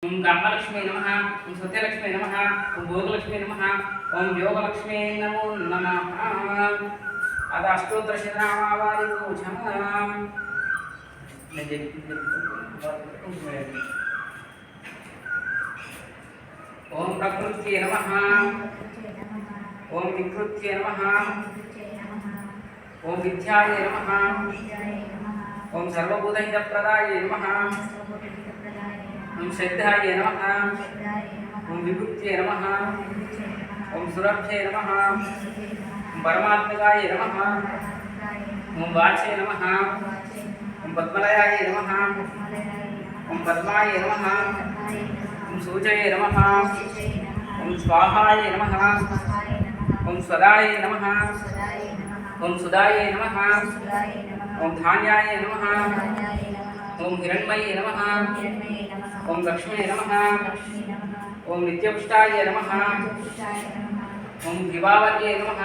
ओम कामलक्ष्मी नमः, ओम सत्यलक्ष्मी नमः, ओम भोगलक्ष्मी नमः, ओम योगलक्ष्मी नमो नमः। अद अष्टोत्तरशतनामावलिपूजनम्। ओम प्रकृत्यै नमः, ओम विकृत्यै नमः, ओम विद्याय नमः, ओम सर्वभूतहितप्रदाय नमः, ओम श्रद्धाय नमः, ओम विभूत्यै नमः, ओम सुरभ्ये नमः, ओम परमात्मकाय नमः, ओम वाचे नमः, ओम पद्मलयाय नमः, ओम पद्माय नमः, ओम सूचये नमः, ओम स्वाहाय नमः, ओम स्वदाय नमः, ओम सुदाय नमः, ओम धान्याय नमः, ओम हिरण्मये नमः, ओम लक्ष्मी नमः, ओम नित्यपुष्टाय नमः, ओम दिवावर्ये नमः।